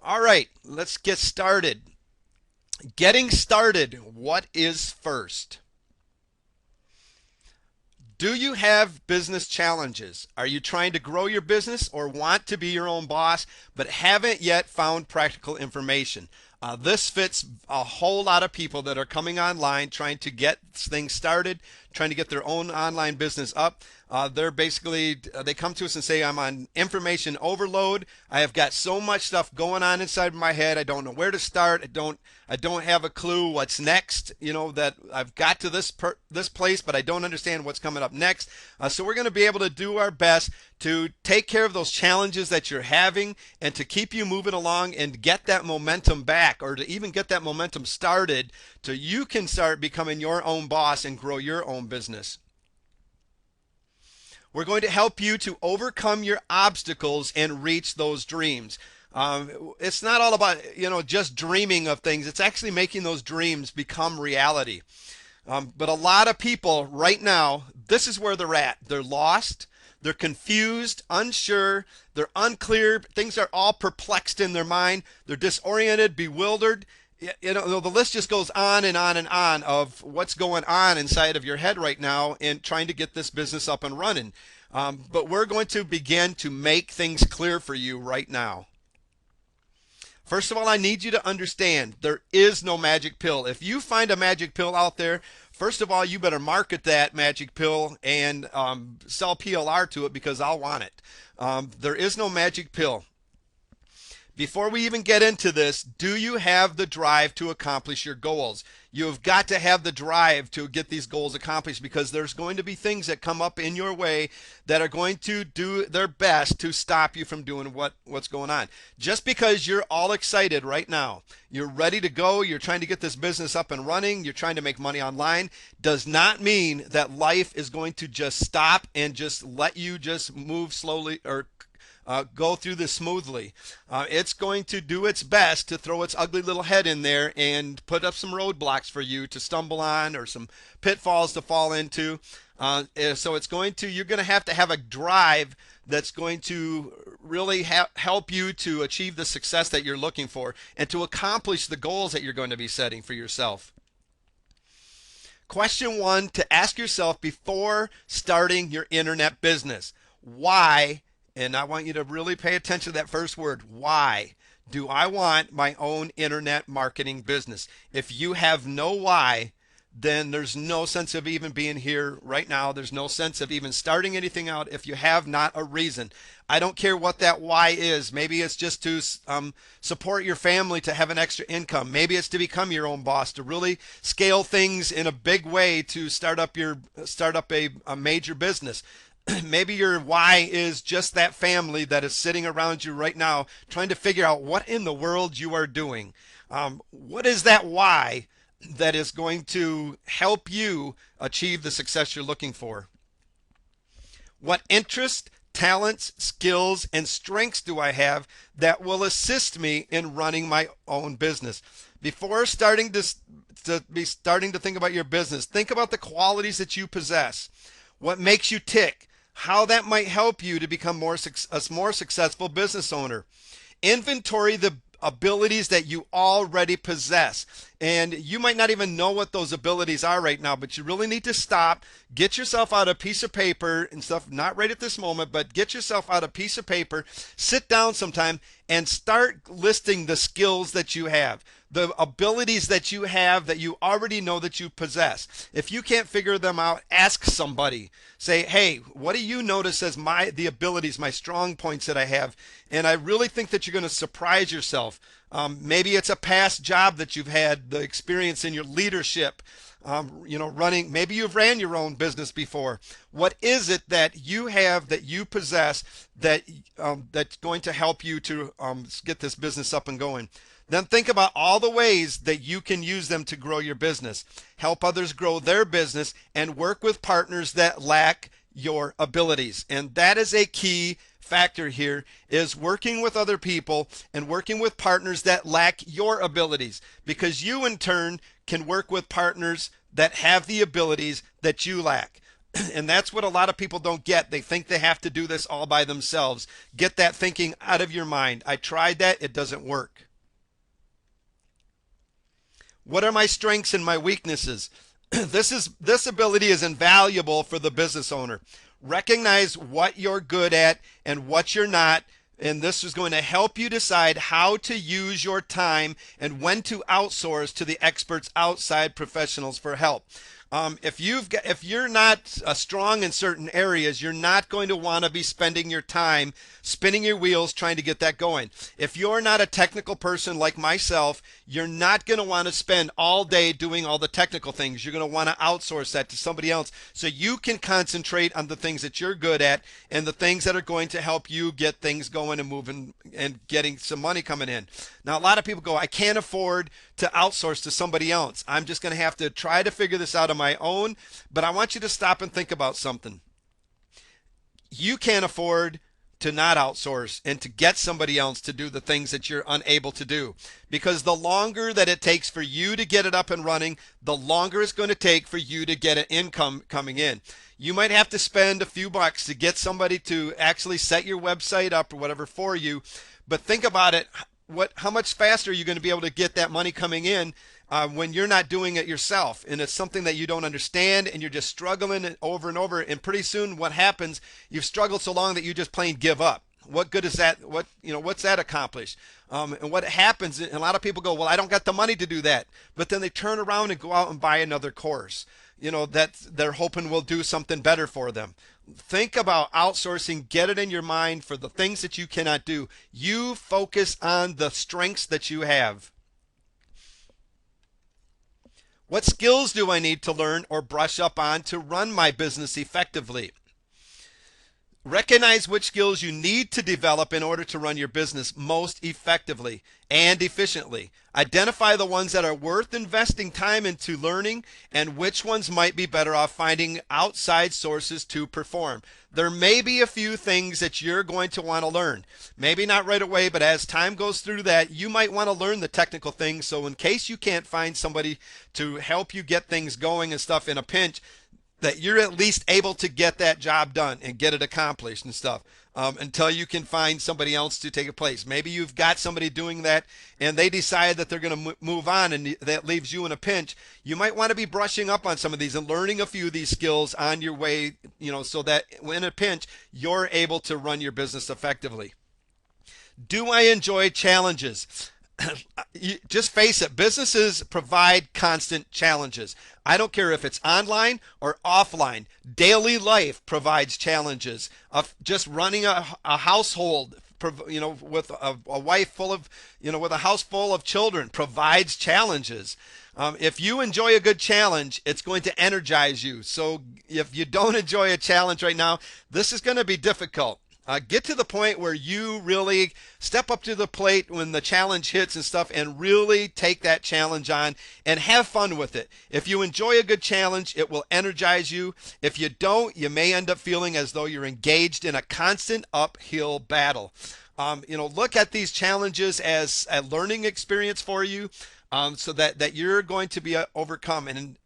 All right, let's get started. Getting started, what is first? Do you have business challenges? Are you trying to grow your business or want to be your own boss but haven't yet found practical information? This fits a whole lot of people that are coming online trying to get things started, trying to get their own online business up. They come to us and say, I'm on information overload. I have got so much stuff going on inside my head. I don't know where to start. I don't have a clue what's next. That I've got to this place, but I don't understand what's coming up next. So we're going to be able to do our best to take care of those challenges that you're having and to keep you moving along and get that momentum back, or to even get that momentum started so you can start becoming your own boss and grow your own business. We're going to help you to overcome your obstacles and reach those dreams. It's not all about just dreaming of things. It's actually making those dreams become reality. But a lot of people right now, this is where they're at. They're lost. They're confused, unsure. They're unclear. Things are all perplexed in their mind. They're disoriented, bewildered. The list just goes on and on and on of what's going on inside of your head right now in trying to get this business up and running. But we're going to begin to make things clear for you right now. First of all, I need you to understand there is no magic pill. If you find a magic pill out there, first of all, you better market that magic pill and sell PLR to it, because I'll want it. There is no magic pill. Before we even get into this, do you have the drive to accomplish your goals? You've got to have the drive to get these goals accomplished, because there's going to be things that come up in your way that are going to do their best to stop you from doing what's going on. Just because you're all excited right now, you're ready to go, you're trying to get this business up and running, you're trying to make money online, does not mean that life is going to just stop and just let you just move slowly or go through this smoothly. It's going to do its best to throw its ugly little head in there and put up some roadblocks for you to stumble on, or some pitfalls to fall into. So you're going to have a drive that's going to really help you to achieve the success that you're looking for and to accomplish the goals that you're going to be setting for yourself. Question one to ask yourself before starting your internet business: why? And I want you to really pay attention to that first word. Why do I want my own internet marketing business? If you have no why, then there's no sense of even being here right now. There's no sense of even starting anything out if you have not a reason. I don't care what that why is. Maybe it's just to support your family, to have an extra income. Maybe it's to become your own boss, to really scale things in a big way, to start up a major business. Maybe your why is just that family that is sitting around you right now trying to figure out what in the world you are doing. What is that why that is going to help you achieve the success you're looking for? What interests, talents, skills, and strengths do I have that will assist me in running my own business? Before starting to think about your business, think about the qualities that you possess. What makes you tick? How that might help you to become a more successful business owner. Inventory the abilities that you already possess. And you might not even know what those abilities are right now, but you really need to stop, get yourself out a piece of paper and stuff, not right at this moment, but get yourself out a piece of paper, sit down sometime and start listing the skills that you have, the abilities that you have that you already know that you possess. If you can't figure them out, ask somebody. Say, hey, what do you notice as the abilities, my strong points that I have? And I really think that you're going to surprise yourself. Maybe it's a past job that you've had, the experience in your leadership, running. Maybe you've ran your own business before. What is it that you have, that you possess, that's going to help you to get this business up and going? Then think about all the ways that you can use them to grow your business, help others grow their business, and work with partners that lack your abilities. And that is a key factor here, is working with other people and working with partners that lack your abilities, because you in turn can work with partners that have the abilities that you lack. And that's what a lot of people don't get. They think they have to do this all by themselves. Get that thinking out of your mind. I tried that, it doesn't work. What are my strengths and my weaknesses? This ability is invaluable for the business owner. Recognize what you're good at and what you're not, and this is going to help you decide how to use your time and when to outsource to the experts outside professionals for help. If you're not strong in certain areas, you're not going to want to be spending your time spinning your wheels trying to get that going. If you're not a technical person like myself, you're not going to want to spend all day doing all the technical things. You're going to want to outsource that to somebody else so you can concentrate on the things that you're good at and the things that are going to help you get things going and moving and getting some money coming in. Now, a lot of people go, I can't afford to outsource to somebody else. I'm just going to have to try to figure this out on my own. But I want you to stop and think about something. You can't afford to not outsource and to get somebody else to do the things that you're unable to do. Because the longer that it takes for you to get it up and running, the longer it's going to take for you to get an income coming in. You might have to spend a few bucks to get somebody to actually set your website up or whatever for you. But think about it. How much faster are you going to be able to get that money coming in when you're not doing it yourself, and it's something that you don't understand and you're just struggling over and over, and pretty soon what happens, you've struggled so long that you just plain give up. What good is that? What's that accomplish? And what happens, and a lot of people go, well, I don't got the money to do that, but then they turn around and go out and buy another course, that they're hoping will do something better for them. Think about outsourcing. Get it in your mind for the things that you cannot do. You focus on the strengths that you have. What skills do I need to learn or brush up on to run my business effectively? Recognize which skills you need to develop in order to run your business most effectively and efficiently. Identify the ones that are worth investing time into learning and which ones might be better off finding outside sources to perform. There may be a few things that you're going to want to learn. Maybe not right away, but as time goes through that, you might want to learn the technical things. So in case you can't find somebody to help you get things going and stuff in a pinch, that you're at least able to get that job done and get it accomplished and stuff until you can find somebody else to take a place. Maybe you've got somebody doing that and they decide that they're going to move on and that leaves you in a pinch. You might want to be brushing up on some of these and learning a few of these skills on your way, so that in a pinch, you're able to run your business effectively. Do I enjoy challenges? Just face it, businesses provide constant challenges. I don't care if it's online or offline. Daily life provides challenges of just running a household, with a wife full of, with a house full of children provides challenges. If you enjoy a good challenge, it's going to energize you. So if you don't enjoy a challenge right now, this is going to be difficult. Get to the point where you really step up to the plate when the challenge hits and stuff and really take that challenge on and have fun with it. If you enjoy a good challenge, it will energize you. If you don't, you may end up feeling as though you're engaged in a constant uphill battle. Look at these challenges as a learning experience for you, so that you're going to be overcome. And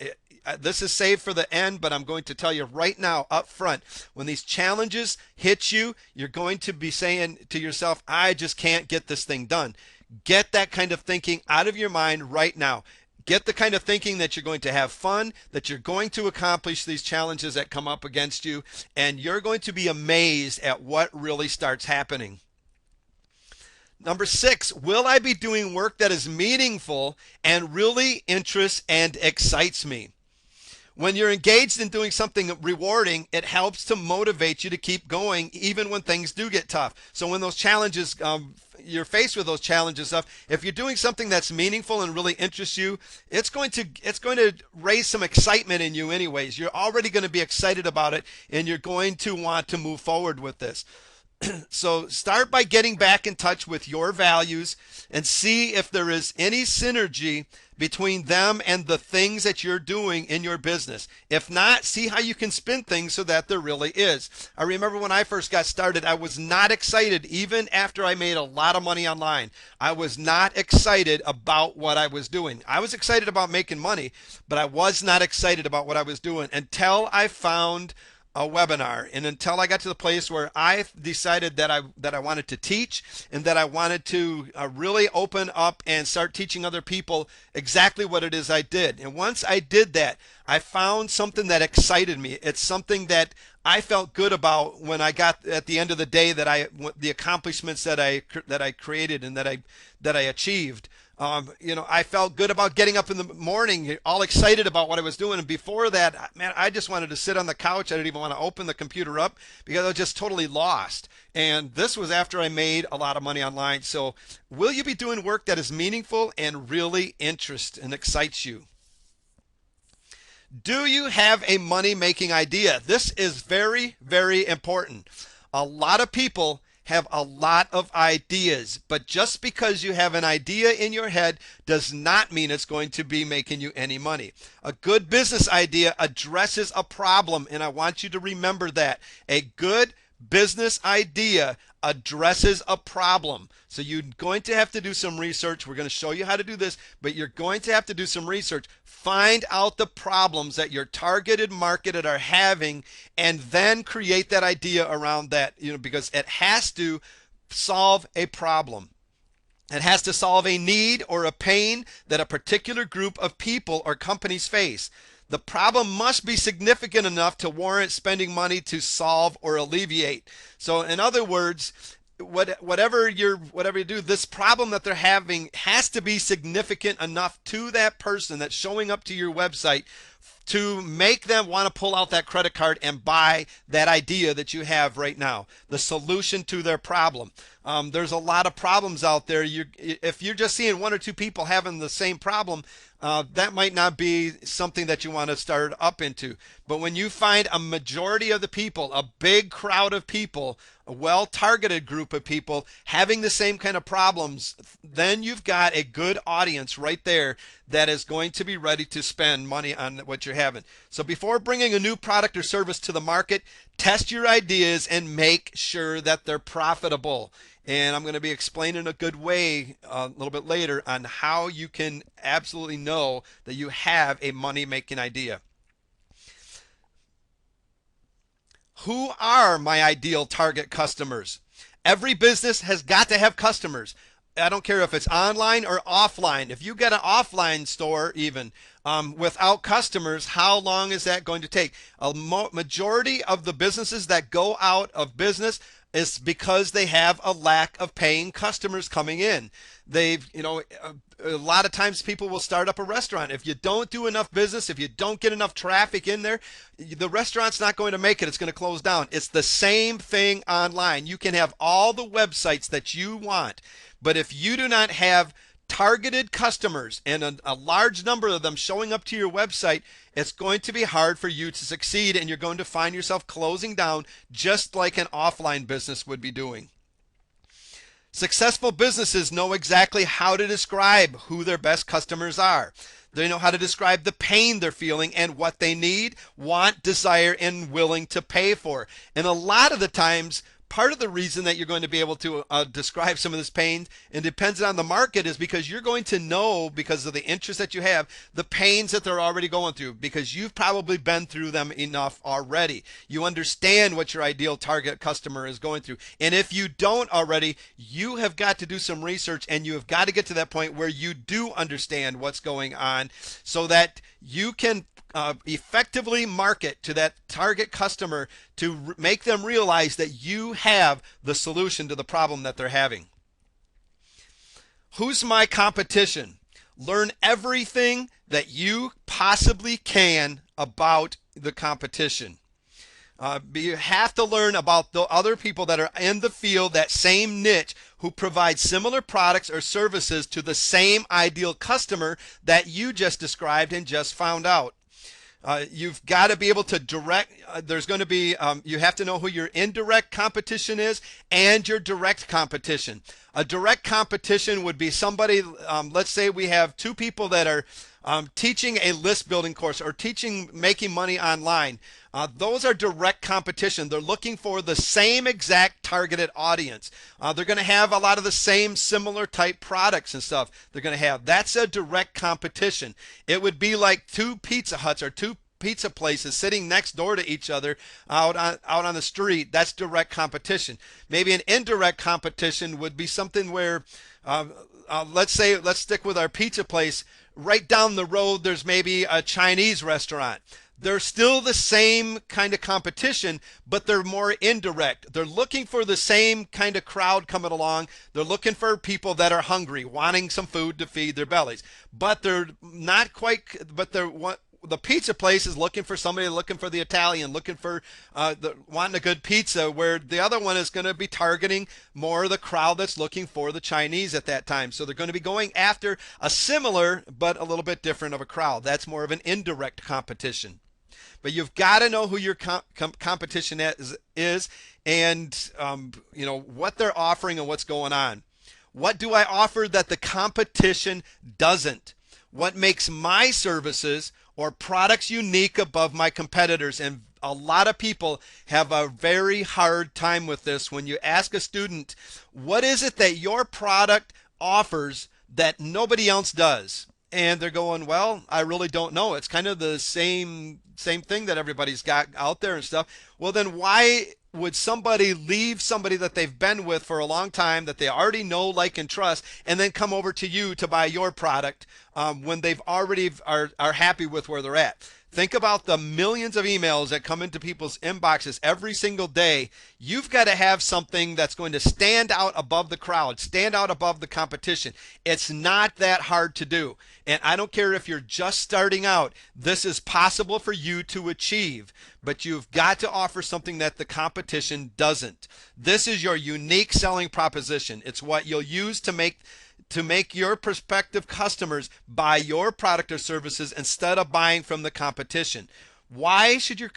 this is saved for the end, but I'm going to tell you right now up front, when these challenges hit you, you're going to be saying to yourself, I just can't get this thing done. Get that kind of thinking out of your mind right now. Get the kind of thinking that you're going to have fun, that you're going to accomplish these challenges that come up against you, and you're going to be amazed at what really starts happening. Number 6, will I be doing work that is meaningful and really interests and excites me? When you're engaged in doing something rewarding, it helps to motivate you to keep going even when things do get tough. So when those challenges, you're faced with those challenges stuff, if you're doing something that's meaningful and really interests you, it's going to raise some excitement in you anyways. You're already going to be excited about it and you're going to want to move forward with this. So start by getting back in touch with your values and see if there is any synergy between them and the things that you're doing in your business. If not, see how you can spin things so that there really is. I remember when I first got started, I was not excited even after I made a lot of money online. I was not excited about what I was doing. I was excited about making money, but I was not excited about what I was doing until I found a webinar, and until I got to the place where I decided that I wanted to teach, and that I wanted to really open up and start teaching other people exactly what it is I did. And once I did that, I found something that excited me. It's something that I felt good about when I got at the end of the day, that the accomplishments that I created and that I achieved. I felt good about getting up in the morning, all excited about what I was doing. And before that, man, I just wanted to sit on the couch. I didn't even want to open the computer up because I was just totally lost. And this was after I made a lot of money online. So will you be doing work that is meaningful and really interests and excites you? Do you have a money-making idea? This is very, very important. A lot of people have a lot of ideas, but just because you have an idea in your head does not mean it's going to be making you any money. A good business idea addresses a problem, and I want you to remember that. A good business idea addresses a problem. So you're going to have to do some research. We're going to show you how to do this, but you're going to have to do some research. Find out the problems that your targeted market are having, and then create that idea around that, because it has to solve a problem. It has to solve a need or a pain that a particular group of people or companies face. The problem must be significant enough to warrant spending money to solve or alleviate. So in other words, whatever you do, this problem that they're having has to be significant enough to that person that's showing up to your website to make them want to pull out that credit card and buy that idea that you have right now, the solution to their problem. There's a lot of problems out there. If you're just seeing one or two people having the same problem, that might not be something that you want to start up into. But when you find a majority of the people, a big crowd of people, a well-targeted group of people having the same kind of problems, then you've got a good audience right there that is going to be ready to spend money on what you're having. So before bringing a new product or service to the market, test your ideas and make sure that they're profitable. And I'm going to be explaining a good way a little bit later on how you can absolutely know that you have a money-making idea. Who are my ideal target customers? Every business has got to have customers. I don't care if it's online or offline. If you get an offline store even without customers, how long is that going to take? A majority of the businesses that go out of business is because they have a lack of paying customers coming in. A lot of times people will start up a restaurant. If you don't do enough business, if you don't get enough traffic in there, the restaurant's not going to make it. It's going to close down. It's the same thing online. You can have all the websites that you want, but if you do not have targeted customers and a large number of them showing up to your website, it's going to be hard for you to succeed, and you're going to find yourself closing down just like an offline business would be doing. Successful businesses know exactly how to describe who their best customers are. They know how to describe the pain they're feeling and what they need, want, desire, and willing to pay for. And a lot of the times, part of the reason that you're going to be able to describe some of this pain, and depends on the market, is because you're going to know, because of the interest that you have, the pains that they're already going through, because you've probably been through them enough already. You understand what your ideal target customer is going through. And if you don't already, you have got to do some research, and you have got to get to that point where you do understand what's going on, so that you can effectively market to that target customer to make them realize that you have the solution to the problem that they're having. Who's my competition? Learn everything that you possibly can about the competition. You have to learn about the other people that are in the field, that same niche, who provide similar products or services to the same ideal customer that you just described and just found out. You've got to be able to direct. There's going to be, you have to know who your indirect competition is and your direct competition. A direct competition would be somebody, let's say we have two people that are teaching a list building course or teaching making money online. Those are direct competition. They're looking for the same exact targeted audience. They're going to have a lot of the same similar type products and stuff they're going to have. That's a direct competition. It would be like two Pizza Huts or two pizza places sitting next door to each other out on the street. That's direct competition. Maybe an indirect competition would be something where, let's stick with our pizza place. Right down the road, there's maybe a Chinese restaurant. They're still the same kind of competition, but they're more indirect. They're looking for the same kind of crowd coming along. They're looking for people that are hungry, wanting some food to feed their bellies. But they're not quite, but they're the pizza place is looking for somebody looking for the Italian, looking for wanting a good pizza, where the other one is going to be targeting more of the crowd that's looking for the Chinese at that time. So they're going to be going after a similar but a little bit different of a crowd. That's more of an indirect competition. But you've got to know who your competition is and what they're offering and what's going on. What do I offer that the competition doesn't? What makes my services or products unique above my competitors? And a lot of people have a very hard time with this. When you ask a student, what is it that your product offers that nobody else does? And they're going, well, I really don't know. It's kind of the same thing that everybody's got out there and stuff. Well, then why would somebody leave somebody that they've been with for a long time, that they already know, like, and trust, and then come over to you to buy your product when they've already are happy with where they're at? Think about the millions of emails that come into people's inboxes every single day. You've got to have something that's going to stand out above the crowd, stand out above the competition. It's not that hard to do. And I don't care if you're just starting out, this is possible for you to achieve. But you've got to offer something that the competition doesn't. This is your unique selling proposition. It's what you'll use to make your prospective customers buy your product or services instead of buying from the competition. Why should your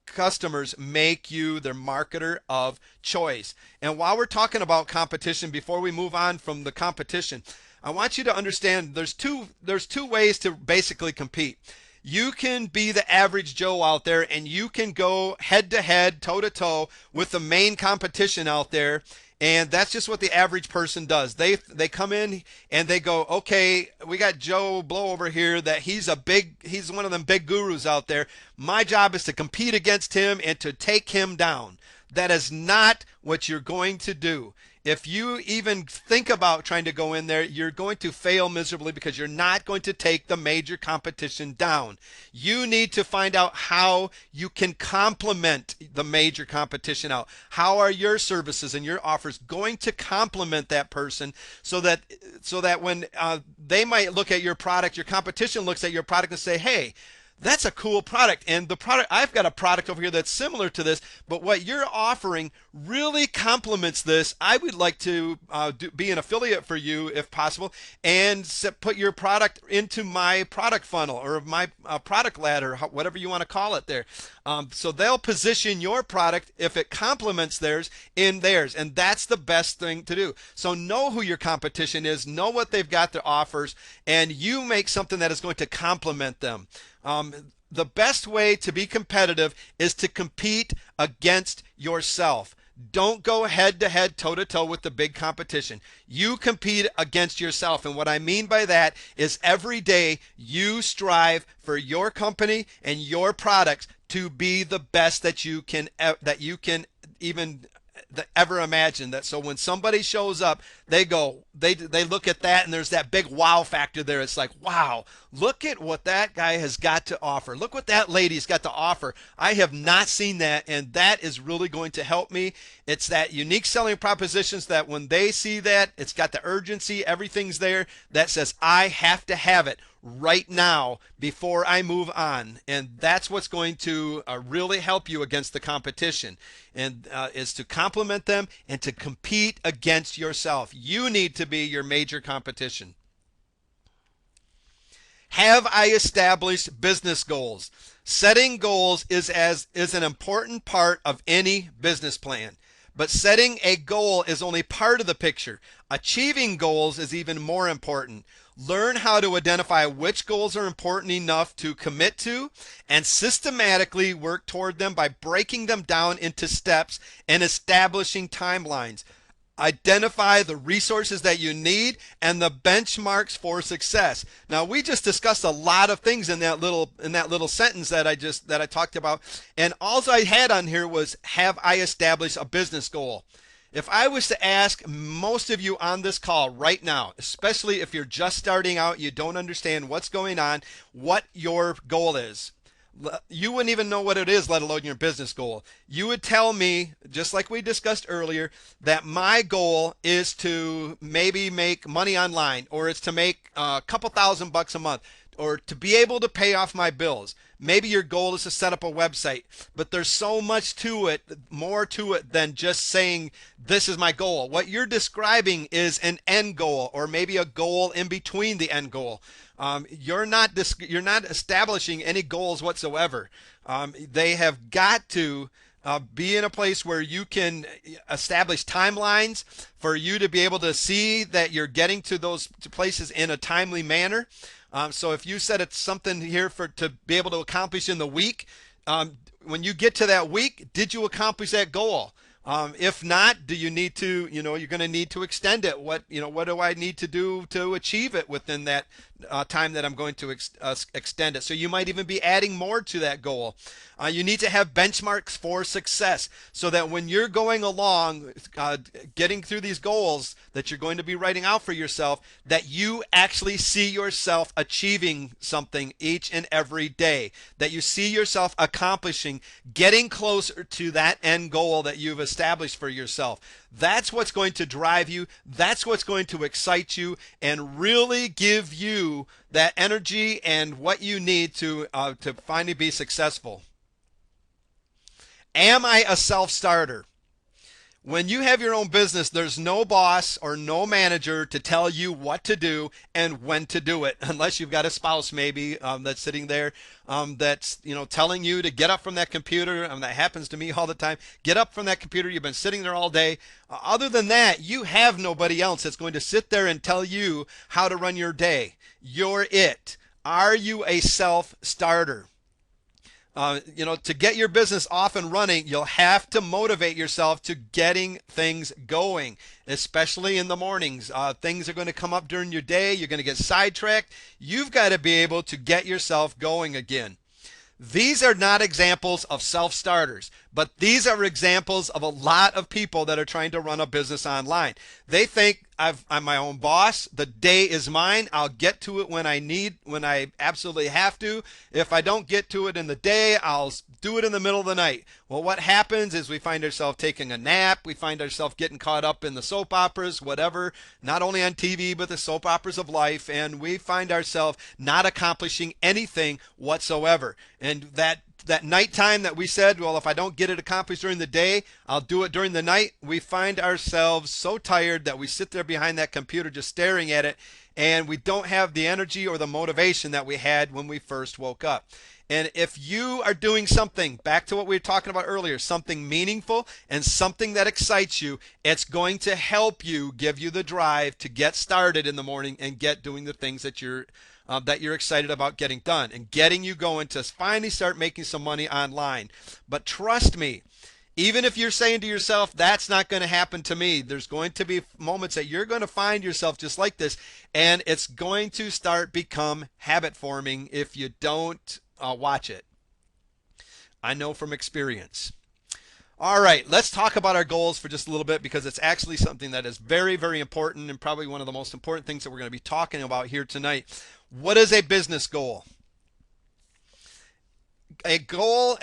customers make you their marketer of choice? And while we're talking about competition, before we move on from the competition, I want you to understand there's two ways to basically compete. You can be the average Joe out there and you can go head to head, toe to toe with the main competition out there. And that's just what the average person does. They come in and they go, okay, we got Joe Blow over here that he's one of them big gurus out there. My job is to compete against him and to take him down. That is not what you're going to do. If you even think about trying to go in there, you're going to fail miserably because you're not going to take the major competition down. You need to find out how you can complement the major competition out. How are your services and your offers going to complement that person so that when they might look at your product, your competition looks at your product and say, hey, that's a cool product. And the product, I've got a product over here that's similar to this, but what you're offering really complements this. I would like to be an affiliate for you if possible and put your product into my product funnel or my product ladder, whatever you want to call it there. So they'll position your product, if it complements theirs, in theirs. And that's the best thing to do. So know who your competition is, know what they've got, their offers, and you make something that is going to complement them. The best way to be competitive is to compete against yourself. Don't go head to head, toe to toe with the big competition. You compete against yourself. And what I mean by that is every day you strive for your company and your products to be the best that you can even ever imagine. That so when somebody shows up, they look at that and there's that big wow factor there. It's like, wow, look at what that guy has got to offer. Look what that lady's got to offer. I have not seen that, and that is really going to help me. It's that unique selling propositions that when they see that, it's got the urgency, everything's there that says I have to have it right now before I move on. And that's what's going to really help you against the competition, and is to complement them and to compete against yourself. You need to be your major competition. Have I established business goals? Setting goals is an important part of any business plan. But setting a goal is only part of the picture. Achieving goals is even more important. Learn how to identify which goals are important enough to commit to and systematically work toward them by breaking them down into steps and establishing timelines. Identify the resources that you need and the benchmarks for success. Now, we just discussed a lot of things in that little sentence that I talked about, and all I had on here was, have I established a business goal? If I was to ask most of you on this call right now, especially if you're just starting out, you don't understand what's going on, what your goal is, you wouldn't even know what it is, let alone your business goal. You would tell me, just like we discussed earlier, that my goal is to maybe make money online, or it's to make a couple $1,000 a month, or to be able to pay off my bills. Maybe your goal is to set up a website, but there's so much to it, more to it than just saying this is my goal. What you're describing is an end goal, or maybe a goal in between the end goal. You're not establishing any goals whatsoever. They have got to be in a place where you can establish timelines for you to be able to see that you're getting to those places in a timely manner. So if you said it's something here to be able to accomplish in the week, when you get to that week, did you accomplish that goal? If not, do you need to, you're going to need to extend it. What do I need to do to achieve it within that time that I'm going to extend it? So you might even be adding more to that goal. You need to have benchmarks for success so that when you're going along, getting through these goals that you're going to be writing out for yourself, that you actually see yourself achieving something each and every day, that you see yourself accomplishing, getting closer to that end goal that you've established for yourself. That's what's going to drive you. That's what's going to excite you and really give you that energy and what you need to finally be successful. Am I a self-starter? When you have your own business, there's no boss or no manager to tell you what to do and when to do it, unless you've got a spouse maybe that's sitting there that's telling you to get up from that computer. That happens to me all the time. Get up from that computer. You've been sitting there all day. Other than that, you have nobody else that's going to sit there and tell you how to run your day. You're it. Are you a self-starter? To get your business off and running, you'll have to motivate yourself to getting things going, especially in the mornings. Things are going to come up during your day. You're going to get sidetracked. You've got to be able to get yourself going again. These are not examples of self-starters, but these are examples of a lot of people that are trying to run a business online. They think I'm my own boss. The day is mine. I'll get to it when I absolutely have to. If I don't get to it in the day, I'll do it in the middle of the night. Well, what happens is we find ourselves taking a nap. We find ourselves getting caught up in the soap operas, whatever, not only on TV, but the soap operas of life. And we find ourselves not accomplishing anything whatsoever. And that nighttime that we said, well, if I don't get it accomplished during the day, I'll do it during the night. We find ourselves so tired that we sit there behind that computer just staring at it, and we don't have the energy or the motivation that we had when we first woke up. And if you are doing something, back to what we were talking about earlier, something meaningful and something that excites you, it's going to help you, give you the drive to get started in the morning and get doing the things that you're excited about getting done and getting you going to finally start making some money online. But trust me, even if you're saying to yourself, that's not going to happen to me, there's going to be moments that you're going to find yourself just like this, and it's going to start become habit forming if you don't watch it. I know from experience. All right, let's talk about our goals for just a little bit, because it's actually something that is very, very important and probably one of the most important things that we're going to be talking about here tonight. What is a business goal? A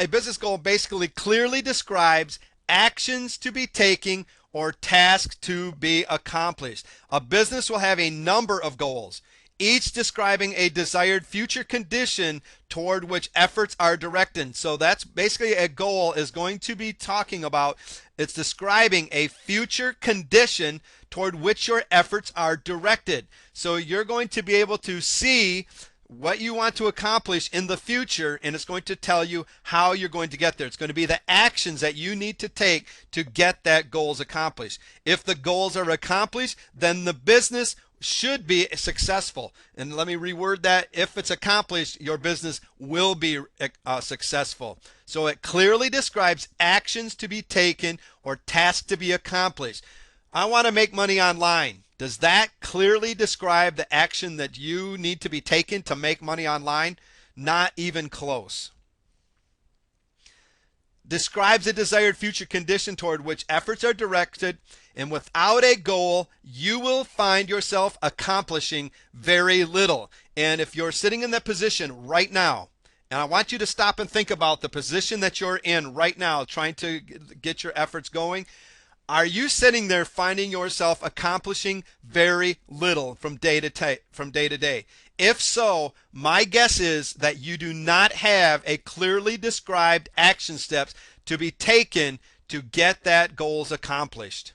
business goal basically clearly describes actions to be taken or tasks to be accomplished. A business will have a number of goals, each describing a desired future condition toward which efforts are directed. So that's basically a goal is going to be talking about, it's describing a future condition toward which your efforts are directed. So you're going to be able to see what you want to accomplish in the future, and it's going to tell you how you're going to get there. It's going to be the actions that you need to take to get that goals accomplished. If the goals are accomplished, then the business should be successful. And let me reword that. If it's accomplished, your business will be successful. So it clearly describes actions to be taken or tasks to be accomplished. I want to make money online. Does that clearly describe the action that you need to be taken to make money online? Not even close. Describes a desired future condition toward which efforts are directed, and without a goal, you will find yourself accomplishing very little. And if you're sitting in that position right now, and I want you to stop and think about the position that you're in right now, trying to get your efforts going, are you sitting there finding yourself accomplishing very little from day to day? If so, my guess is that you do not have a clearly described action steps to be taken to get that goals accomplished.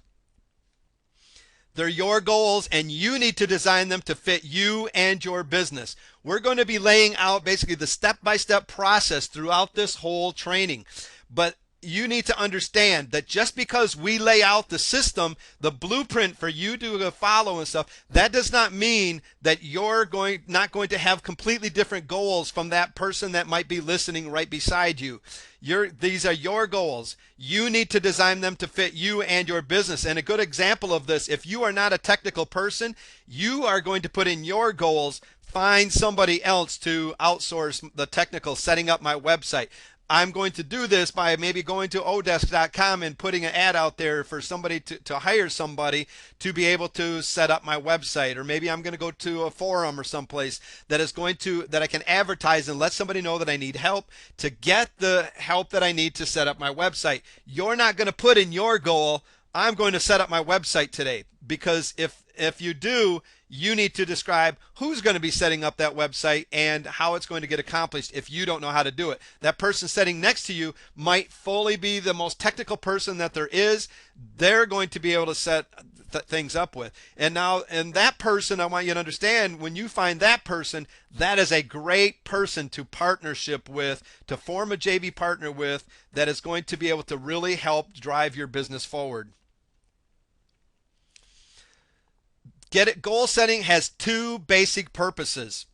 They're your goals, and you need to design them to fit you and your business. We're going to be laying out basically the step-by-step process throughout this whole training. But you need to understand that just because we lay out the system, the blueprint for you to follow and stuff, that does not mean that you're not going to have completely different goals from that person that might be listening right beside you. These are your goals. You need to design them to fit you and your business. And a good example of this, if you are not a technical person, you are going to put in your goals, find somebody else to outsource the technical setting up my website. I'm going to do this by maybe going to odesk.com and putting an ad out there for somebody to hire somebody to be able to set up my website. Or maybe I'm going to go to a forum or someplace that I can advertise and let somebody know that I need help to get the help that I need to set up my website. You're not going to put in your goal, I'm going to set up my website today, because if you do, you need to describe who's going to be setting up that website and how it's going to get accomplished if you don't know how to do it. That person sitting next to you might fully be the most technical person that there is. They're going to be able to set things up with. And that person, I want you to understand, when you find that person, that is a great person to partnership with, to form a JV partner with, that is going to be able to really help drive your business forward. Get it? Goal setting has two basic purposes.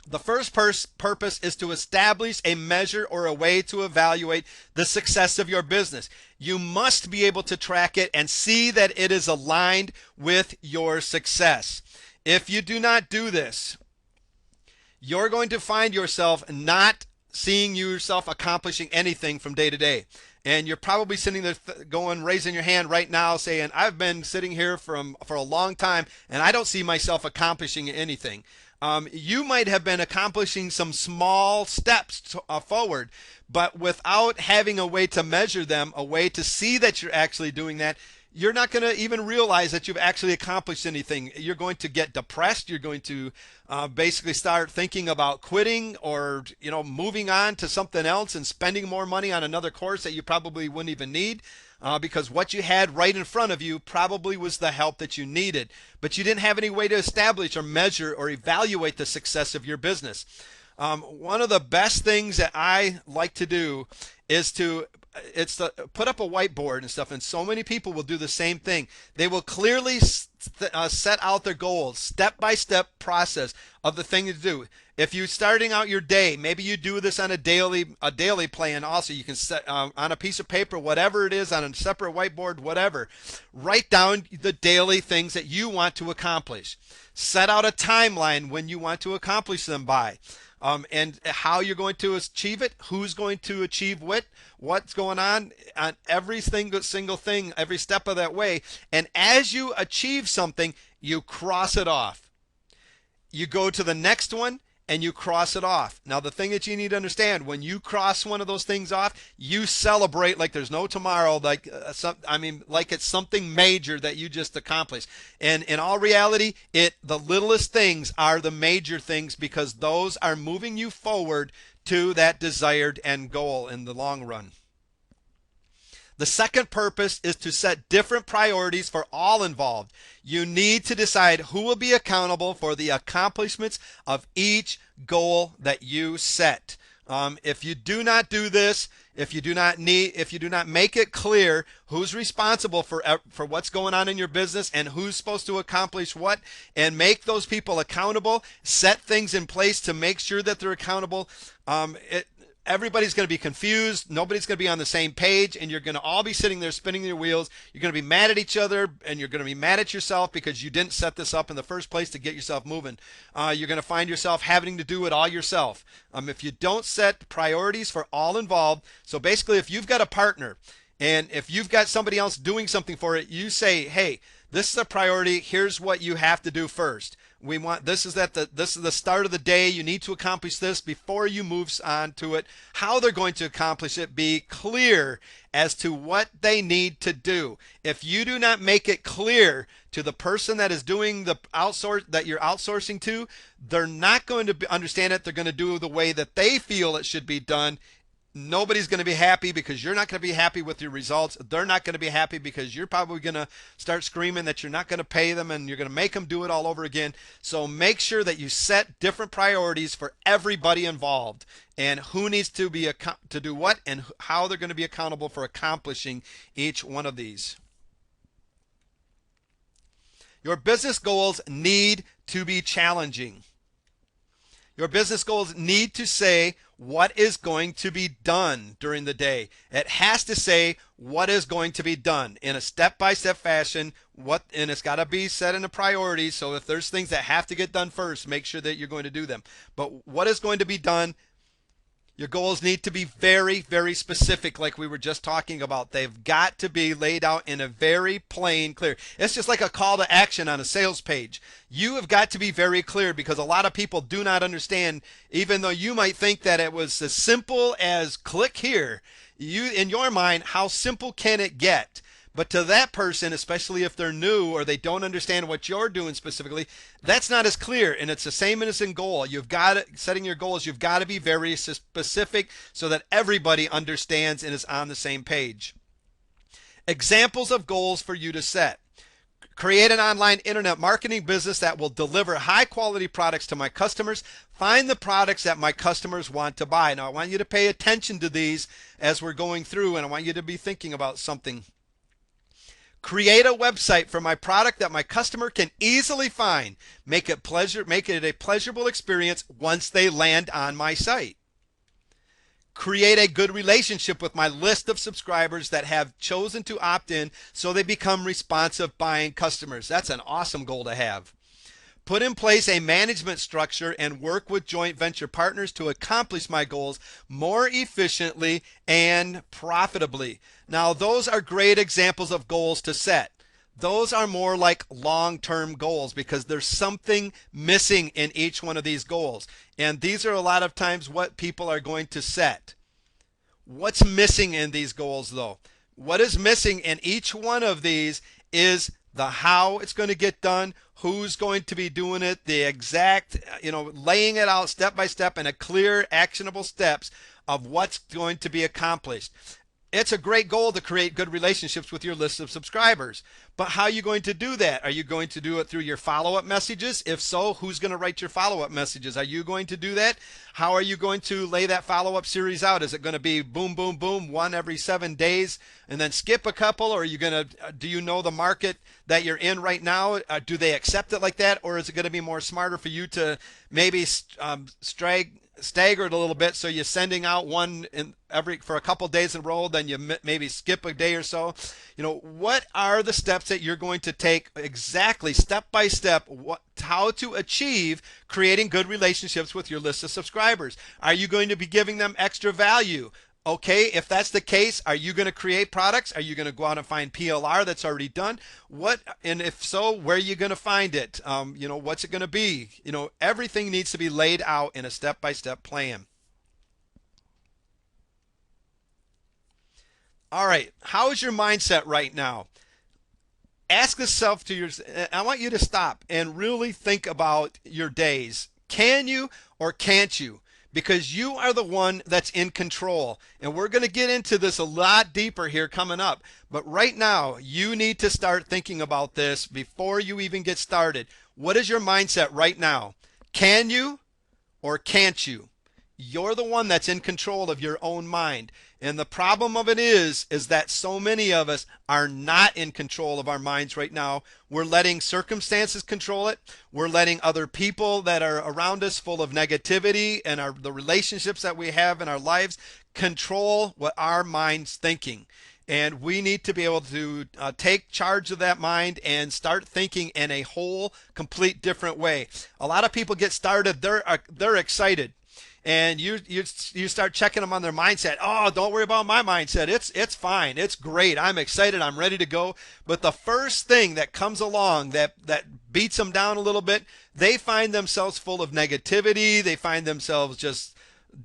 The first purpose is to establish a measure or a way to evaluate the success of your business. You must be able to track it and see that it is aligned with your success. If you do not do this, you're going to find yourself not seeing yourself accomplishing anything from day to day. And you're probably sitting there raising your hand right now saying, I've been sitting here for a long time and I don't see myself accomplishing anything. You might have been accomplishing some small steps forward, but without having a way to measure them, a way to see that you're actually doing that, you're not going to even realize that you've actually accomplished anything. You're going to get depressed. You're going to basically start thinking about quitting or moving on to something else and spending more money on another course that you probably wouldn't even need, because what you had right in front of you probably was the help that you needed, but you didn't have any way to establish or measure or evaluate the success of your business. One of the best things that I like to do is to put up a whiteboard and stuff, and so many people will do the same thing. They will clearly set out their goals, step-by-step process of the thing to do. If you're starting out your day, maybe you do this on a daily plan also. You can set on a piece of paper, whatever it is, on a separate whiteboard, whatever. Write down the daily things that you want to accomplish. Set out a timeline when you want to accomplish them by. And how you're going to achieve it, who's going to achieve what's going on every single thing, every step of that way. And as you achieve something, you cross it off. You go to the next one and you cross it off. Now, the thing that you need to understand, when you cross one of those things off, you celebrate like there's no tomorrow, like it's something major that you just accomplished. And in all reality, the littlest things are the major things, because those are moving you forward to that desired end goal in the long run. The second purpose is to set different priorities for all involved. You need to decide who will be accountable for the accomplishments of each goal that you set. If you do not do this, if you do not make it clear who's responsible for what's going on in your business and who's supposed to accomplish what, and make those people accountable, set things in place to make sure that they're accountable, everybody's going to be confused. Nobody's going to be on the same page, and you're going to all be sitting there spinning your wheels. You're going to be mad at each other, and you're going to be mad at yourself because you didn't set this up in the first place to get yourself moving. You're going to find yourself having to do it all yourself. If you don't set priorities for all involved, so basically if you've got a partner and if you've got somebody else doing something for it, you say, hey, this is a priority. Here's what you have to do first. This is the start of the day. You need to accomplish this before you move on to it. How they're going to accomplish it, be clear as to what they need to do. If you do not make it clear to the person that is doing the outsource that you're outsourcing to, they're not going to understand it. They're going to do it the way that they feel it should be done. Nobody's going to be happy because you're not going to be happy with your results. They're not going to be happy because you're probably going to start screaming that you're not going to pay them and you're going to make them do it all over again. So make sure that you set different priorities for everybody involved and who needs to do what and how they're going to be accountable for accomplishing each one of these. Your business goals need to be challenging. Your business goals need to say what is going to be done during the day. It has to say what is going to be done in a step-by-step fashion, and it's got to be set in a priority. So if there's things that have to get done first, make sure that you're going to do them. But what is going to be done? Your goals need to be very, very specific, like we were just talking about. They've got to be laid out in a very plain, clear. It's just like a call to action on a sales page. You have got to be very clear because a lot of people do not understand, even though you might think that it was as simple as click here. In your mind, how simple can it get? But to that person, especially if they're new or they don't understand what you're doing specifically, that's not as clear. And it's the same as in goal. Setting your goals, you've got to be very specific so that everybody understands and is on the same page. Examples of goals for you to set. Create an online internet marketing business that will deliver high quality products to my customers. Find the products that my customers want to buy. Now, I want you to pay attention to these as we're going through, and I want you to be thinking about something. Create a website for my product that my customer can easily find. Make it a pleasurable experience once they land on my site. Create a good relationship with my list of subscribers that have chosen to opt in so they become responsive buying customers. That's an awesome goal to have. Put in place a management structure and work with joint venture partners to accomplish my goals more efficiently and profitably. Now, those are great examples of goals to set. Those are more like long-term goals because there's something missing in each one of these goals. And these are a lot of times what people are going to set. What's missing in these goals, though? What is missing in each one of these is the how it's going to get done, who's going to be doing it, the exact, laying it out step by step in a clear, actionable steps of what's going to be accomplished. It's a great goal to create good relationships with your list of subscribers. But how are you going to do that? Are you going to do it through your follow-up messages? If so, who's going to write your follow-up messages? Are you going to do that? How are you going to lay that follow-up series out? Is it going to be boom, boom, boom, one every 7 days and then skip a couple? Or are you going to, do you know the market that you're in right now? Do they accept it like that? Or is it going to be more smarter for you to maybe staggered a little bit, so you're sending out one for a couple days in a row, then you maybe skip a day or so. What are the steps that you're going to take exactly step by step, how to achieve creating good relationships with your list of subscribers? Are you going to be giving them extra value? Okay, if that's the case, are you going to create products? Are you going to go out and find PLR that's already done? And if so, where are you going to find it? What's it going to be? Everything needs to be laid out in a step-by-step plan. All right, how is your mindset right now? Ask yourself I want you to stop and really think about your days. Can you or can't you because you are the one that's in control. And we're going to get into this a lot deeper here coming up. But right now, you need to start thinking about this before you even get started. What is your mindset right now? Can you or can't you? You're the one that's in control of your own mind. And the problem of it is that so many of us are not in control of our minds right now. We're letting circumstances control it. We're letting other people that are around us full of negativity and the relationships that we have in our lives control what our mind's thinking. And we need to be able to take charge of that mind and start thinking in a whole, complete different way. A lot of people get started, they're excited. And you start checking them on their mindset. Oh, don't worry about my mindset. It's fine. It's great. I'm excited. I'm ready to go. But the first thing that comes along that beats them down a little bit, they find themselves full of negativity. They find themselves just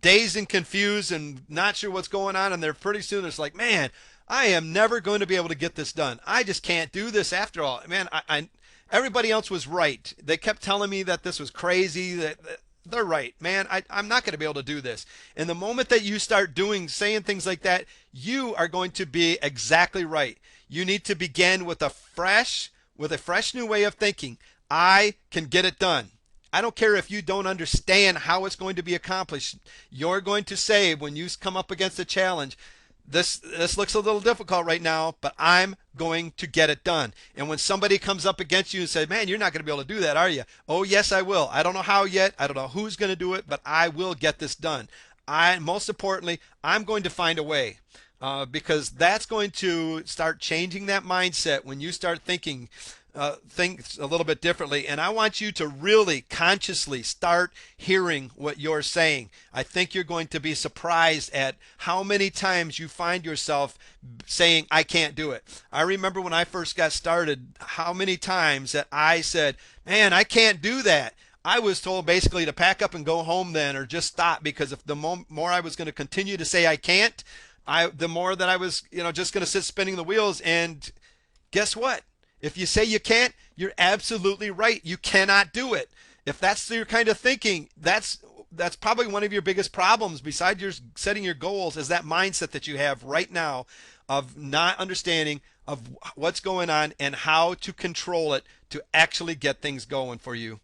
dazed and confused and not sure what's going on. And they're pretty soon it's like, man, I am never going to be able to get this done. I just can't do this after all. Man, everybody else was right. They kept telling me that this was crazy, that they're right, man. I'm not going to be able to do this. And the moment that you start saying things like that, you are going to be exactly right. You need to begin with a fresh new way of thinking. I can get it done. I don't care if you don't understand how it's going to be accomplished. You're going to say when you come up against a challenge, this looks a little difficult right now, but I'm going to get it done. And when somebody comes up against you and says, man, you're not going to be able to do that, are you? Oh, yes, I will. I don't know how yet. I don't know who's going to do it, but I will get this done. Most importantly, I'm going to find a way. Because that's going to start changing that mindset when you start thinking things a little bit differently. And I want you to really consciously start hearing what you're saying. I think you're going to be surprised at how many times you find yourself saying, I can't do it. I remember when I first got started, how many times that I said, man, I can't do that. I was told basically to pack up and go home then, or just stop, because if the more I was going to continue to say I can't, the more that I was, just going to sit spinning the wheels. And guess what? If you say you can't, you're absolutely right. You cannot do it. If that's your kind of thinking, that's probably one of your biggest problems, besides your setting your goals, is that mindset that you have right now of not understanding of what's going on and how to control it to actually get things going for you.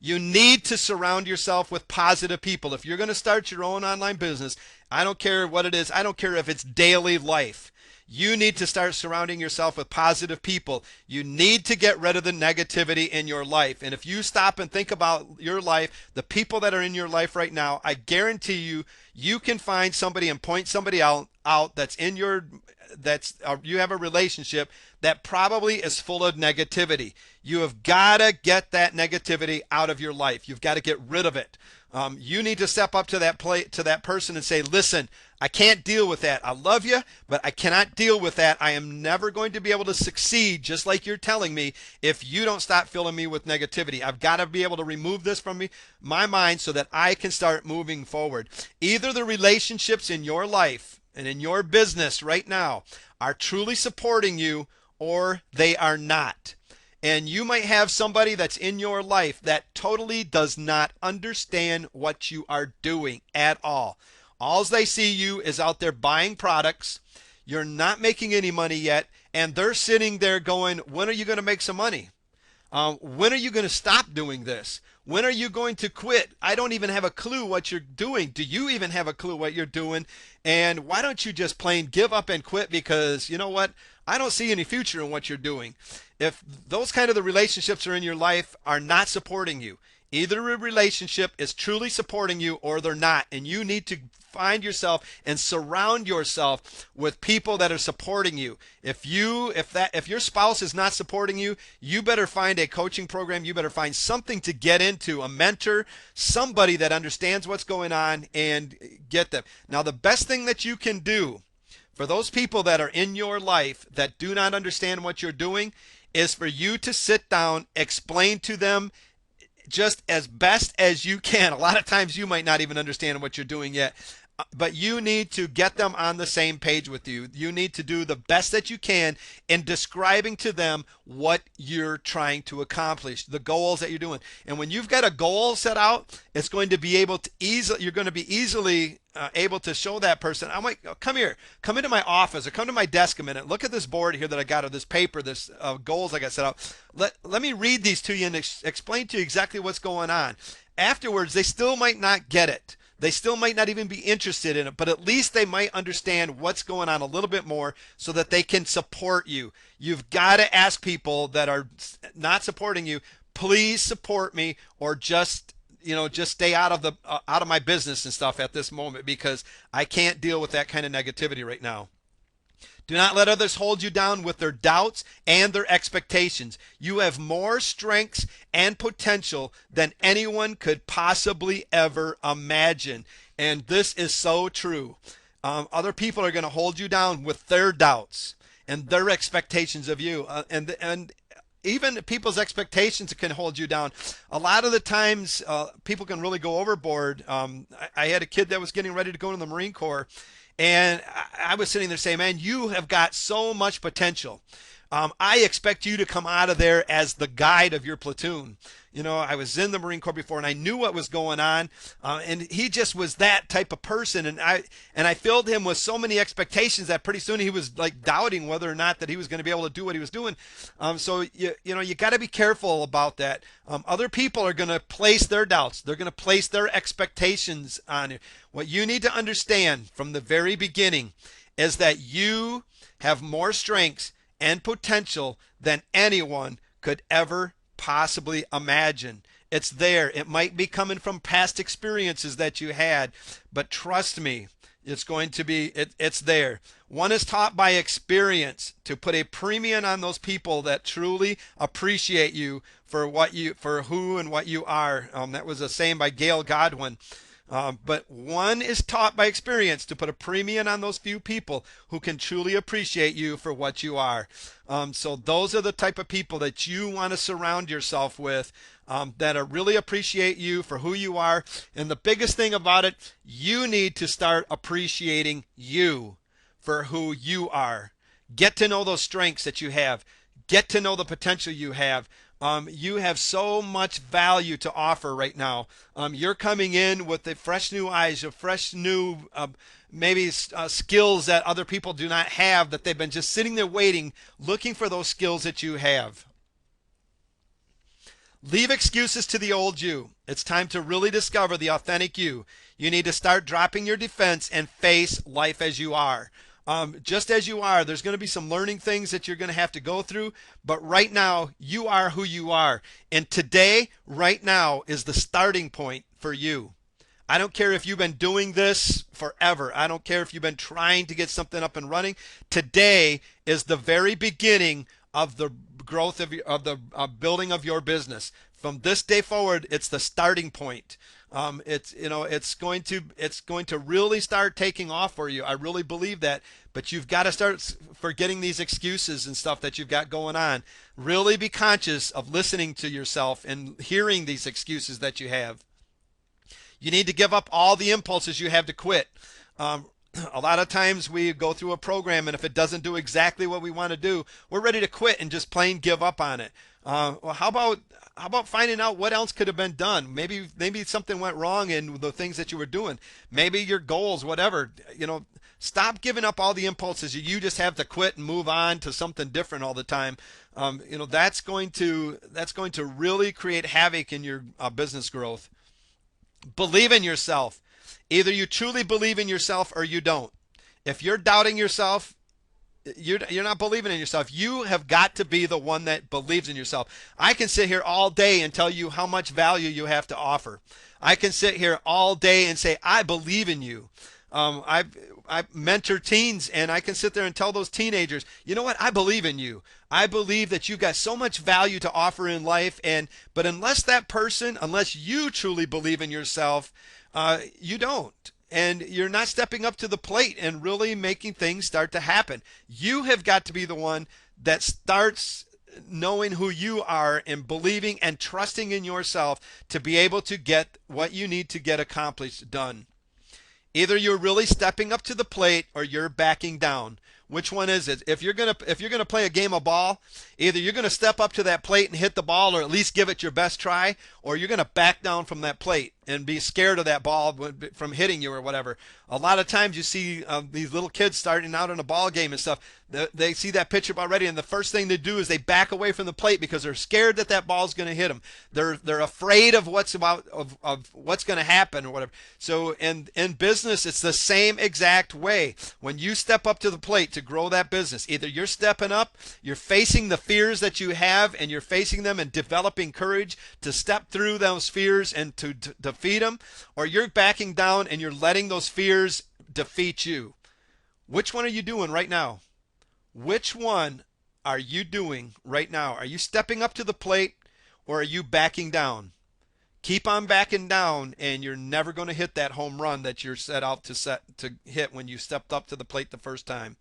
You need to surround yourself with positive people. If you're going to start your own online business, I don't care what it is. I don't care if it's daily life. You need to start surrounding yourself with positive people. You need to get rid of the negativity in your life. And if you stop and think about your life, the people that are in your life right now, I guarantee you, you can find somebody and point somebody out that's in your you have a relationship that probably is full of negativity. You have got to get that negativity out of your life. You've got to get rid of it. You need to step up to that person and say, listen, I can't deal with that. I love you, but I cannot deal with that. I am never going to be able to succeed, just like you're telling me, if you don't stop filling me with negativity. I've got to be able to remove this from my mind so that I can start moving forward. Either the relationships in your life and in your business right now are truly supporting you, or they are not. And you might have somebody that's in your life that totally does not understand what you are doing at all. All they see you is out there buying products. You're not making any money yet, and they're sitting there going, when are you going to make some money? When are you going to stop doing this? When are you going to quit? I don't even have a clue what you're doing. Do you even have a clue what you're doing? And why don't you just plain give up and quit? Because you know what? I don't see any future in what you're doing. If those kind of the relationships are in your life are not supporting you, either a relationship is truly supporting you or they're not. And you need to find yourself and surround yourself with people that are supporting you. If your spouse is not supporting you, you better find a coaching program. You better find something to get into, a mentor, somebody that understands what's going on, and get them. Now, the best thing that you can do for those people that are in your life that do not understand what you're doing is for you to sit down, explain to them just as best as you can. A lot of times you might not even understand what you're doing yet. but you need to get them on the same page with you. You need to do the best that you can in describing to them what you're trying to accomplish, the goals that you're doing. And when you've got a goal set out, it's going to be able to you're going to be easily able to show that person. I'm like, oh, come here, come into my office or come to my desk a minute. Look at this board here that I got, or this paper, this goals I got set out. Let me read these to you and explain to you exactly what's going on. Afterwards, they still might not get it. They still might not even be interested in it, but at least they might understand what's going on a little bit more so that they can support you. You've got to ask people that are not supporting you, please support me, or just just stay out of the out of my business and stuff at this moment, because I can't deal with that kind of negativity right now. Do not let others hold you down with their doubts and their expectations. You have more strengths and potential than anyone could possibly ever imagine. And this is so true. Other people are going to hold you down with their doubts and their expectations of you. And even people's expectations can hold you down. A lot of the times, people can really go overboard. I had a kid that was getting ready to go into the Marine Corps, and I was sitting there saying, man, you have got so much potential. I expect you to come out of there as the guide of your platoon. I was in the Marine Corps before, and I knew what was going on. And he just was that type of person. And I filled him with so many expectations that pretty soon he was like doubting whether or not that he was going to be able to do what he was doing. So you got to be careful about that. Other people are going to place their doubts. They're going to place their expectations on you. What you need to understand from the very beginning is that you have more strengths and potential than anyone could ever possibly imagine. It's there. It might be coming from past experiences that you had, but trust me, it's going to be, it's there. One is taught by experience to put a premium on those people that truly appreciate you for who and what you are. That was a saying by Gail Godwin. But one is taught by experience to put a premium on those few people who can truly appreciate you for what you are. So those are the type of people that you want to surround yourself with, that really appreciate you for who you are. And the biggest thing about it, you need to start appreciating you for who you are. Get to know those strengths that you have. Get to know the potential you have. You have so much value to offer right now. You're coming in with the fresh new eyes, a fresh new maybe skills that other people do not have, that they've been just sitting there waiting, looking for those skills that you have. Leave excuses to the old you. It's time to really discover the authentic you. You need to start dropping your defense and face life as you are. Just as you are, there's going to be some learning things that you're going to have to go through, but right now, you are who you are. And today, right now, is the starting point for you. I don't care if you've been doing this forever. I don't care if you've been trying to get something up and running. Today is the very beginning of the growth of the building of your business. From this day forward, it's the starting point. It's going to really start taking off for you. I really believe that, but you've got to start forgetting these excuses and stuff that you've got going on. Really be conscious of listening to yourself and hearing these excuses that you have. You need to give up all the impulses you have to quit. A lot of times we go through a program, and if it doesn't do exactly what we want to do, we're ready to quit and just plain give up on it. Well, how about finding out what else could have been done? Maybe something went wrong in the things that you were doing. Maybe your goals, whatever. Stop giving up all the impulses. You just have to quit and move on to something different all the time. That's going to really create havoc in your business growth. Believe in yourself. Either you truly believe in yourself or you don't. If you're doubting yourself, you're not believing in yourself. You have got to be the one that believes in yourself. I can sit here all day and tell you how much value you have to offer. I can sit here all day and say, I believe in you. I mentor teens, and I can sit there and tell those teenagers, you know what? I believe in you. I believe that you've got so much value to offer in life. But unless you truly believe in yourself, you don't. And you're not stepping up to the plate and really making things start to happen. You have got to be the one that starts knowing who you are and believing and trusting in yourself to be able to get what you need to get accomplished done. Either you're really stepping up to the plate or you're backing down. Which one is it? If you're gonna play a game of ball, either you're gonna step up to that plate and hit the ball, or at least give it your best try, or you're gonna back down from that plate and be scared of that ball from hitting you or whatever. A lot of times you see these little kids starting out in a ball game and stuff. They see that pitcher already, and the first thing they do is they back away from the plate because they're scared that that ball's going to hit them. They're afraid of what's going to happen or whatever. So in business, it's the same exact way. When you step up to the plate to grow that business, either you're stepping up, you're facing the fears that you have, and you're facing them and developing courage to step through those fears and to defeat them, or you're backing down and you're letting those fears defeat you. Which one are you doing right now? Which one are you doing right now? Are you stepping up to the plate or are you backing down? Keep on backing down and you're never going to hit that home run that you're set out to hit when you stepped up to the plate the first time.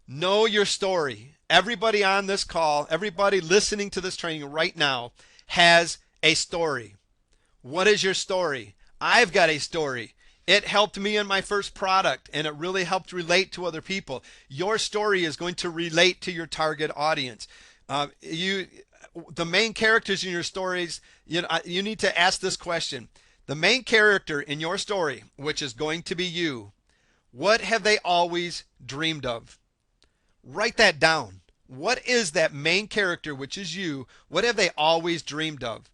Know your story. Everybody on this call, everybody listening to this training right now has a story. What is your story? I've got a story. It helped me in my first product, and it really helped relate to other people. Your story is going to relate to your target audience. The main characters in your stories, you need to ask this question. The main character in your story, which is going to be you, what have they always dreamed of? Write that down. What is that main character, which is you? What have they always dreamed of?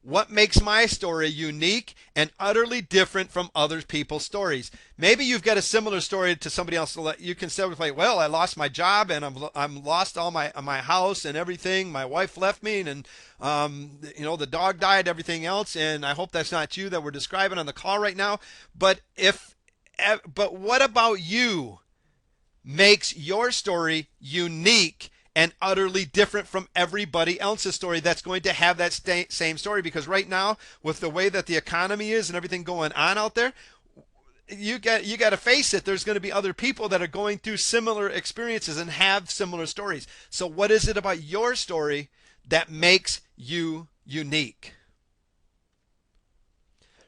What makes my story unique and utterly different from other people's stories? Maybe you've got a similar story to somebody else. You can say, well, I lost my job and I'm lost all my house and everything. My wife left me, and the dog died, everything else. And I hope that's not you that we're describing on the call right now. But what about you makes your story unique and utterly different from everybody else's story that's going to have that same story? Because right now, with the way that the economy is and everything going on out there, you got to face it. There's going to be other people that are going through similar experiences and have similar stories. So what is it about your story that makes you unique?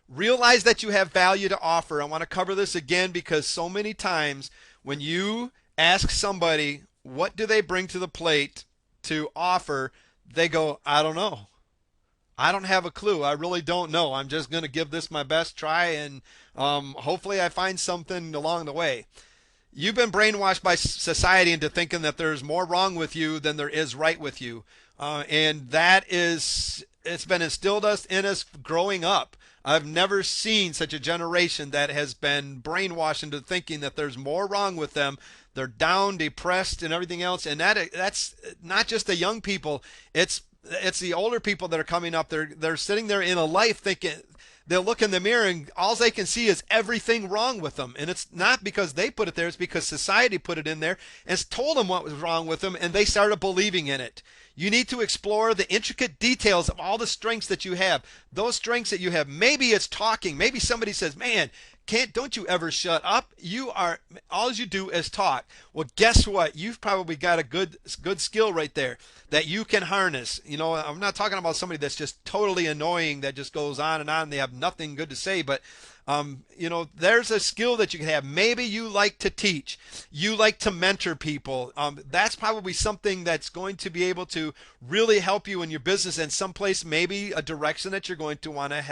Realize that you have value to offer. I want to cover this again because so many times when you ask somebody, what do they bring to the plate to offer? They go, I don't know. I don't have a clue. I really don't know. I'm just going to give this my best try, and hopefully I find something along the way. You've been brainwashed by society into thinking that there's more wrong with you than there is right with you. And it's been instilled in us growing up. I've never seen such a generation that has been brainwashed into thinking that there's more wrong with them. They're down, depressed, and everything else. And that's not just the young people. It's the older people that are coming up. They're sitting there in a life thinking, they'll look in the mirror and all they can see is everything wrong with them. And it's not because they put it there. It's because society put it in there and it's told them what was wrong with them, and they started believing in it. You need to explore the intricate details of all the strengths that you have. Those strengths that you have. Maybe it's talking. Maybe somebody says, man, don't you ever shut up. All you do is talk. Well, guess what? You've probably got a good skill right there that you can harness. I'm not talking about somebody that's just totally annoying that just goes on and they have nothing good to say, but there's a skill that you can have. Maybe you like to teach. You like to mentor people. That's probably something that's going to be able to really help you in your business, and someplace, maybe a direction that you're going to want to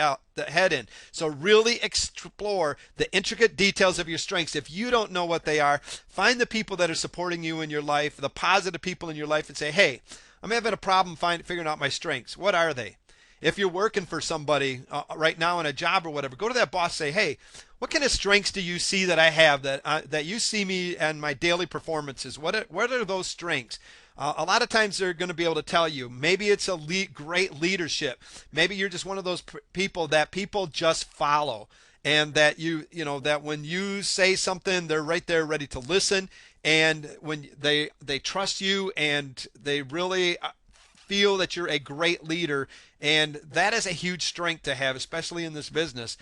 head in. So really explore the intricate details of your strengths. If you don't know what they are, find the people that are supporting you in your life, the positive people in your life, and say, hey, I'm having a problem figuring out my strengths. What are they? If you're working for somebody right now in a job or whatever, go to that boss, say, hey, what kind of strengths do you see that I have that you see me and my daily performances? What are those strengths? A lot of times they're going to be able to tell you. Maybe it's great leadership. Maybe you're just one of those people that people just follow, and that that when you say something, they're right there ready to listen, and when they trust you and they really feel that you're a great leader. And that is a huge strength to have, especially in this business.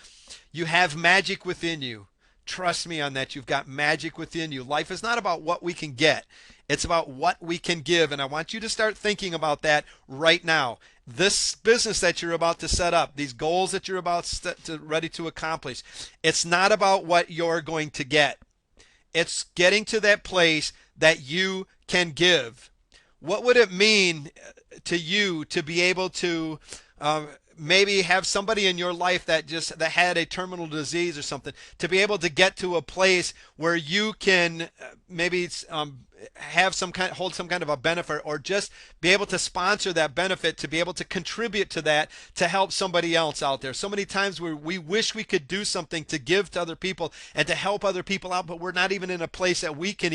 You have magic within you. Trust me on that. You've got magic within you. Life is not about what we can get. It's about what we can give. And I want you to start thinking about that right now. this business that you're about to set up, these goals that you're about to ready to accomplish, it's not about what you're going to get. It's getting to that place that you can give. What would it mean to you to be able to maybe have somebody in your life that had a terminal disease or something, to be able to get to a place where you can maybe have hold some kind of a benefit, or just be able to sponsor that benefit, to be able to contribute to that, to help somebody else out there. So many times we wish we could do something to give to other people and to help other people out, but we're not even in a place that we can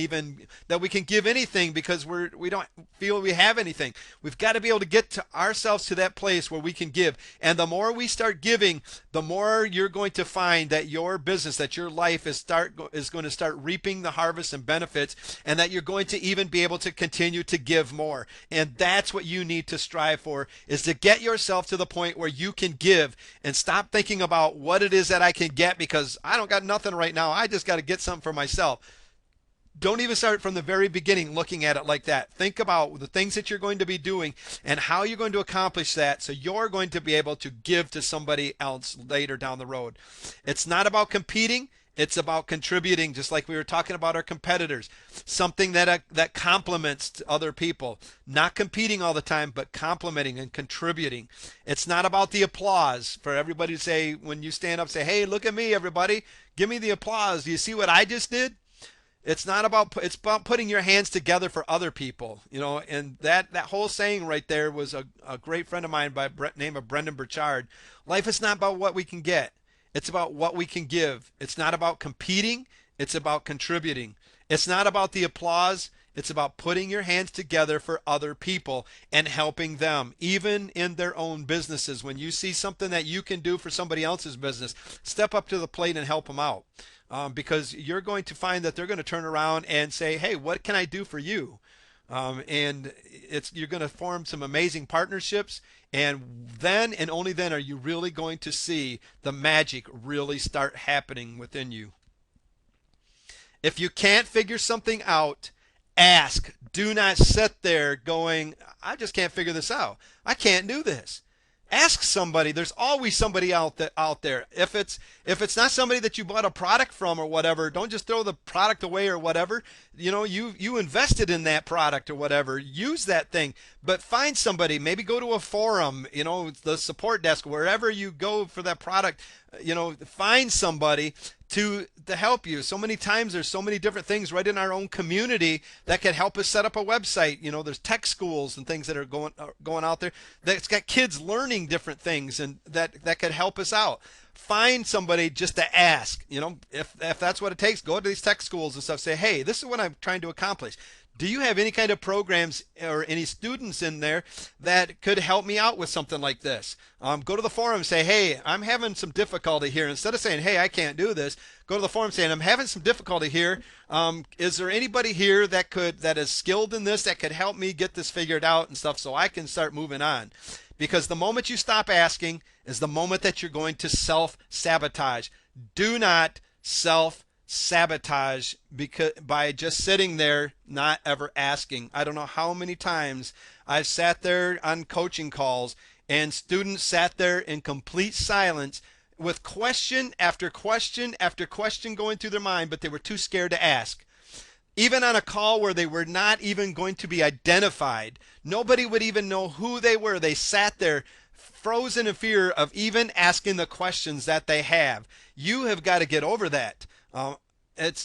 give anything, because we don't feel we have anything. We've got to be able to get to ourselves to that place where we can give. And the more we start giving, the more you're going to find that your business, that your life is going to start reaping the harvest and benefits, and that you're going to even be able to continue to give more. And that's what you need to strive for, is to get yourself to the point where you can give, and stop thinking about what it is that I can get, because I don't got nothing right now. I just got to get something for myself. Don't even start from the very beginning looking at it like that. Think about the things that you're going to be doing and how you're going to accomplish that, so you're going to be able to give to somebody else later down the road. It's not about competing. It's about contributing, just like we were talking about our competitors. Something that complements other people. Not competing all the time, but complementing and contributing. It's not about the applause, for everybody to say, when you stand up, say, hey, look at me, everybody. Give me the applause. Do you see what I just did? It's about putting your hands together for other people, and that whole saying right there was a great friend of mine by name of Brendan Burchard. Life is not about what we can get. It's about what we can give. It's not about competing. It's about contributing. It's not about the applause. It's about putting your hands together for other people and helping them, even in their own businesses. When you see something that you can do for somebody else's business, step up to the plate and help them out. Because you're going to find that they're going to turn around and say, hey, what can I do for you? And you're going to form some amazing partnerships, and then and only then are you really going to see the magic really start happening within you. If you can't figure something out, ask. Do not sit there going, I just can't figure this out. I can't do this. Ask somebody. There's always somebody out there. If it's not somebody that you bought a product from or whatever, don't just throw the product away or whatever. You invested in that product or whatever. Use that thing, but find somebody. Maybe go to a forum, the support desk, wherever you go for that product. Find somebody to help you. So many times there's so many different things right in our own community that can help us set up a website. There's tech schools and things that are going out there that's got kids learning different things, and that could help us out. Find somebody just to ask. If that's what it takes, go to these tech schools and stuff. Say, hey, this is what I'm trying to accomplish. Do you have any kind of programs or any students in there that could help me out with something like this? Go to the forum and say, hey, I'm having some difficulty here. Instead of saying, hey, I can't do this, go to the forum saying, I'm having some difficulty here. Is there anybody here that is skilled in this, that could help me get this figured out and stuff, so I can start moving on? Because the moment you stop asking is the moment that you're going to self-sabotage. Do not self-sabotage by just sitting there not ever asking. I don't know how many times I've sat there on coaching calls and students sat there in complete silence with question after question after question going through their mind, but they were too scared to ask. Even on a call where they were not even going to be identified, nobody would even know who they were. They sat there frozen in fear of even asking the questions that they have. You have got to get over that.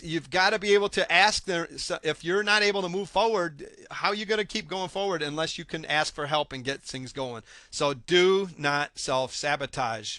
You've got to be able to ask them. If you're not able to move forward, how are you going to keep going forward unless you can ask for help and get things going? So do not self-sabotage.